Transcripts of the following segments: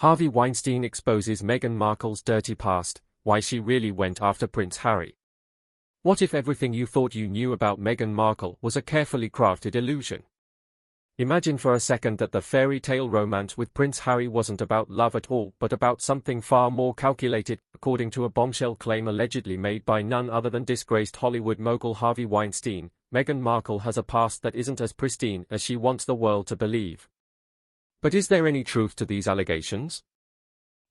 Harvey Weinstein exposes Meghan Markle's dirty past, why she really went after Prince Harry. What if everything you thought you knew about Meghan Markle was a carefully crafted illusion? Imagine for a second that the fairy tale romance with Prince Harry wasn't about love at all but about something far more calculated, according to a bombshell claim allegedly made by none other than disgraced Hollywood mogul Harvey Weinstein. Meghan Markle has a past that isn't as pristine as she wants the world to believe. But is there any truth to these allegations?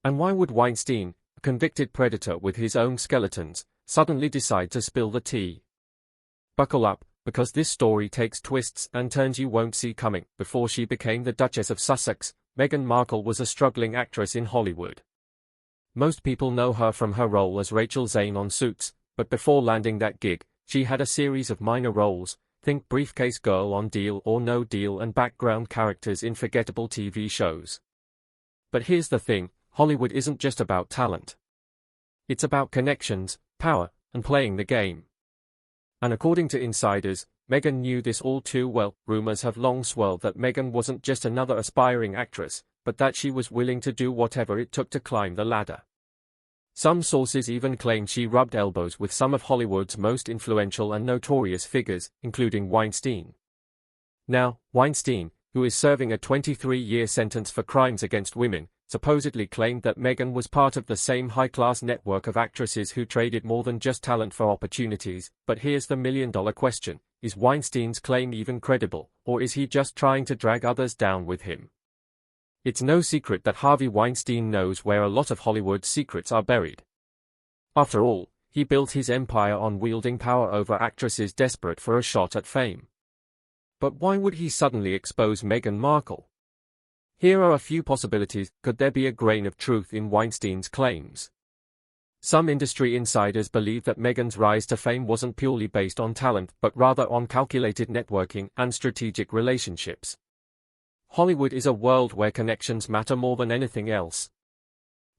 And why would Weinstein, a convicted predator with his own skeletons, suddenly decide to spill the tea? Buckle up, because this story takes twists and turns you won't see coming. Before she became the Duchess of Sussex, Meghan Markle was a struggling actress in Hollywood. Most people know her from her role as Rachel Zane on Suits, but before landing that gig, she had a series of minor roles, think briefcase girl on Deal or No Deal, and background characters in forgettable TV shows. But here's the thing, Hollywood isn't just about talent. It's about connections, power, and playing the game. And according to insiders, Meghan knew this all too well. Rumors have long swirled that Meghan wasn't just another aspiring actress, but that she was willing to do whatever it took to climb the ladder. Some sources even claim she rubbed elbows with some of Hollywood's most influential and notorious figures, including Weinstein. Now, Weinstein, who is serving a 23-year sentence for crimes against women, supposedly claimed that Meghan was part of the same high-class network of actresses who traded more than just talent for opportunities. But here's the million-dollar question: is Weinstein's claim even credible, or is he just trying to drag others down with him? It's no secret that Harvey Weinstein knows where a lot of Hollywood's secrets are buried. After all, he built his empire on wielding power over actresses desperate for a shot at fame. But why would he suddenly expose Meghan Markle? Here are a few possibilities. Could there be a grain of truth in Weinstein's claims? Some industry insiders believe that Meghan's rise to fame wasn't purely based on talent but rather on calculated networking and strategic relationships. Hollywood is a world where connections matter more than anything else.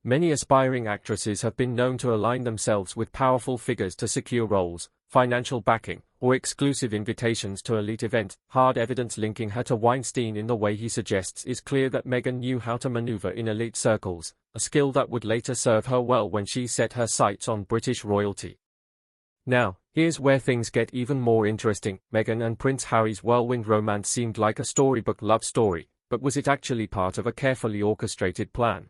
Many aspiring actresses have been known to align themselves with powerful figures to secure roles, financial backing, or exclusive invitations to elite events. Hard evidence linking her to Weinstein in the way he suggests is clear that Meghan knew how to maneuver in elite circles, a skill that would later serve her well when she set her sights on British royalty. Now, here's where things get even more interesting. Meghan and Prince Harry's whirlwind romance seemed like a storybook love story, but was it actually part of a carefully orchestrated plan?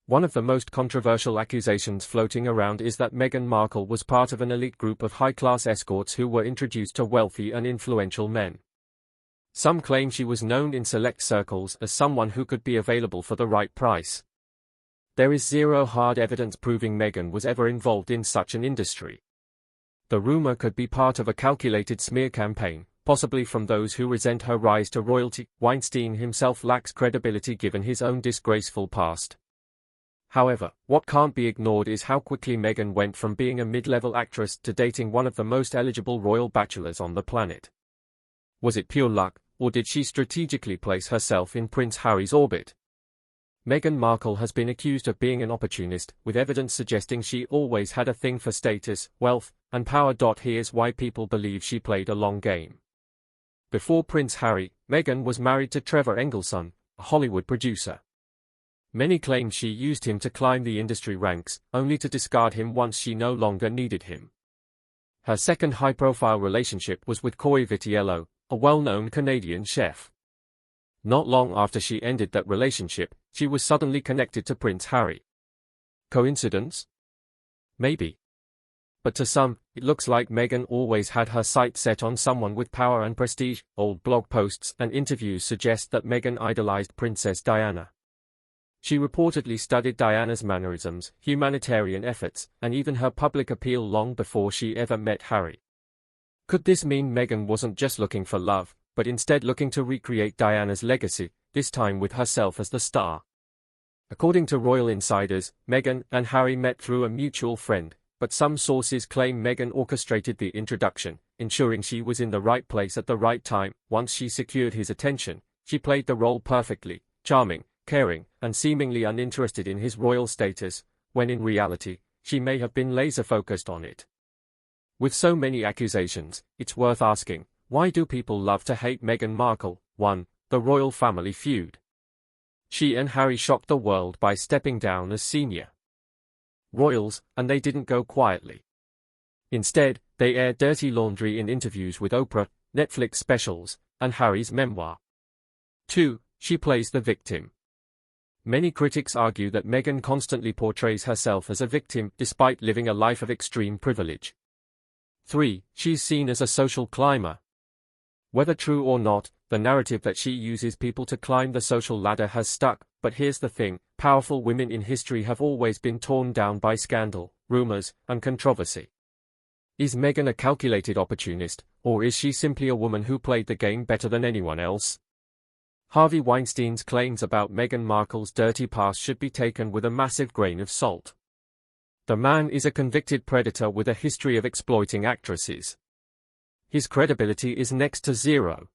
One of the most controversial accusations floating around is that Meghan Markle was part of an elite group of high-class escorts who were introduced to wealthy and influential men. Some claim she was known in select circles as someone who could be available for the right price. There is zero hard evidence proving Meghan was ever involved in such an industry. The rumor could be part of a calculated smear campaign, possibly from those who resent her rise to royalty. Weinstein himself lacks credibility given his own disgraceful past. However, what can't be ignored is how quickly Meghan went from being a mid-level actress to dating one of the most eligible royal bachelors on the planet. Was it pure luck, or did she strategically place herself in Prince Harry's orbit? Meghan Markle has been accused of being an opportunist, with evidence suggesting she always had a thing for status, wealth, and power. Here's why people believe she played a long game. Before Prince Harry, Meghan was married to Trevor Engelson, a Hollywood producer. Many claim she used him to climb the industry ranks, only to discard him once she no longer needed him. Her second high-profile relationship was with Corey Vitiello, a well-known Canadian chef. Not long after she ended that relationship, she was suddenly connected to Prince Harry. Coincidence? Maybe. But to some, it looks like Meghan always had her sights set on someone with power and prestige. Old blog posts and interviews suggest that Meghan idolized Princess Diana. She reportedly studied Diana's mannerisms, humanitarian efforts, and even her public appeal long before she ever met Harry. Could this mean Meghan wasn't just looking for love, but instead looking to recreate Diana's legacy, this time with herself as the star? According to royal insiders, Meghan and Harry met through a mutual friend, but some sources claim Meghan orchestrated the introduction, ensuring she was in the right place at the right time. Once she secured his attention, she played the role perfectly, charming, caring, and seemingly uninterested in his royal status, when in reality, she may have been laser-focused on it. With so many accusations, it's worth asking, why do people love to hate Meghan Markle? 1. The royal family feud. She and Harry shocked the world by stepping down as senior royals, and they didn't go quietly. Instead, they aired dirty laundry in interviews with Oprah, Netflix specials, and Harry's memoir. 2. She plays the victim. Many critics argue that Meghan constantly portrays herself as a victim despite living a life of extreme privilege. 3. She's seen as a social climber. Whether true or not, the narrative that she uses people to climb the social ladder has stuck, but here's the thing, powerful women in history have always been torn down by scandal, rumors, and controversy. Is Meghan a calculated opportunist, or is she simply a woman who played the game better than anyone else? Harvey Weinstein's claims about Meghan Markle's dirty past should be taken with a massive grain of salt. The man is a convicted predator with a history of exploiting actresses. His credibility is next to zero.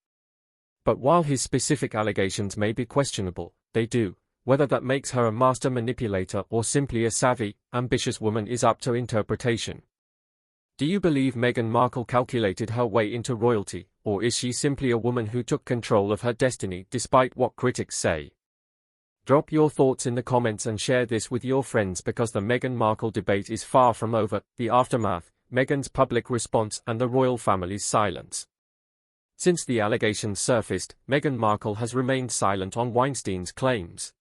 But while his specific allegations may be questionable, they do. Whether that makes her a master manipulator or simply a savvy, ambitious woman is up to interpretation. Do you believe Meghan Markle calculated her way into royalty, or is she simply a woman who took control of her destiny despite what critics say? Drop your thoughts in the comments and share this with your friends, because the Meghan Markle debate is far from over. The aftermath, Meghan's public response, and the royal family's silence. Since the allegations surfaced, Meghan Markle has remained silent on Weinstein's claims.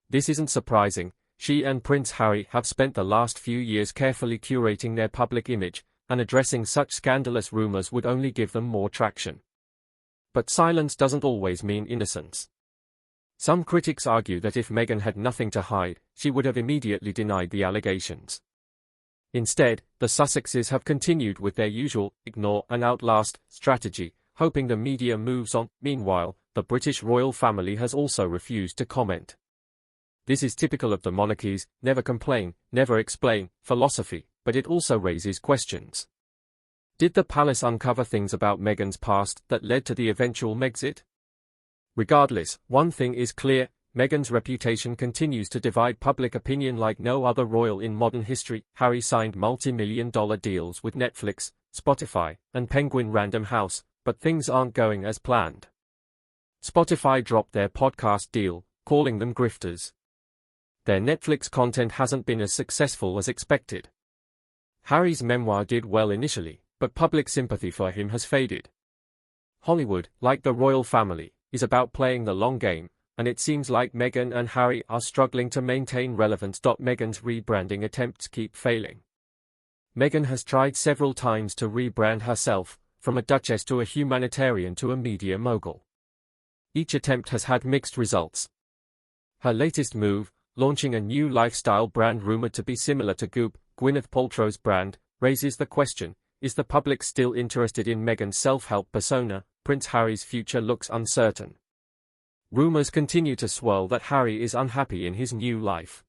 This isn't surprising. She and Prince Harry have spent the last few years carefully curating their public image, and addressing such scandalous rumors would only give them more traction. But silence doesn't always mean innocence. Some critics argue that if Meghan had nothing to hide, she would have immediately denied the allegations. Instead, the Sussexes have continued with their usual ignore and outlast strategy, hoping the media moves on. Meanwhile, the British royal family has also refused to comment. This is typical of the monarchy's never complain, never explain philosophy, but it also raises questions. Did the palace uncover things about Meghan's past that led to the eventual Megxit? Regardless, one thing is clear, Meghan's reputation continues to divide public opinion like no other royal in modern history. Harry signed multi-million-dollar deals with Netflix, Spotify, and Penguin Random House, but things aren't going as planned. Spotify dropped their podcast deal, calling them grifters. Their Netflix content hasn't been as successful as expected. Harry's memoir did well initially, but public sympathy for him has faded. Hollywood, like the royal family, is about playing the long game, and it seems like Meghan and Harry are struggling to maintain relevance. Meghan's rebranding attempts keep failing. Meghan has tried several times to rebrand herself, from a duchess to a humanitarian to a media mogul. Each attempt has had mixed results. Her latest move, launching a new lifestyle brand rumored to be similar to Goop, Gwyneth Paltrow's brand, raises the question, is the public still interested in Meghan's self-help persona? Prince Harry's future looks uncertain. Rumors continue to swirl that Harry is unhappy in his new life.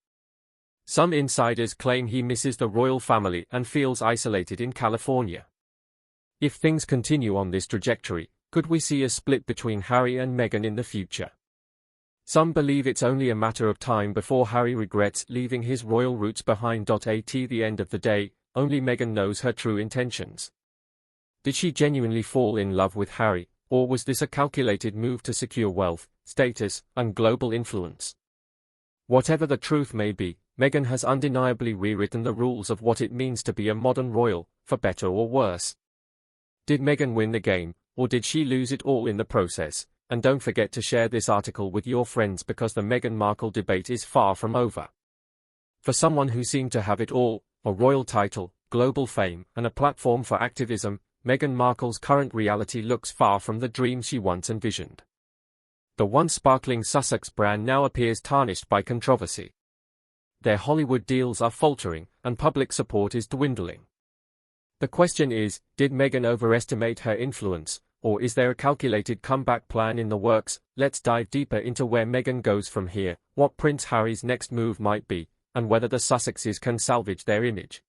Some insiders claim he misses the royal family and feels isolated in California. If things continue on this trajectory, could we see a split between Harry and Meghan in the future? Some believe it's only a matter of time before Harry regrets leaving his royal roots behind. At the end of the day, only Meghan knows her true intentions. Did she genuinely fall in love with Harry, or was this a calculated move to secure wealth, status, and global influence? Whatever the truth may be, Meghan has undeniably rewritten the rules of what it means to be a modern royal, for better or worse. Did Meghan win the game, or did she lose it all in the process? And don't forget to share this article with your friends, because the Meghan Markle debate is far from over. For someone who seemed to have it all, a royal title, global fame, and a platform for activism, Meghan Markle's current reality looks far from the dream she once envisioned. The once sparkling Sussex brand now appears tarnished by controversy. Their Hollywood deals are faltering, and public support is dwindling. The question is, did Meghan overestimate her influence, or is there a calculated comeback plan in the works? Let's dive deeper into where Meghan goes from here, what Prince Harry's next move might be, and whether the Sussexes can salvage their image.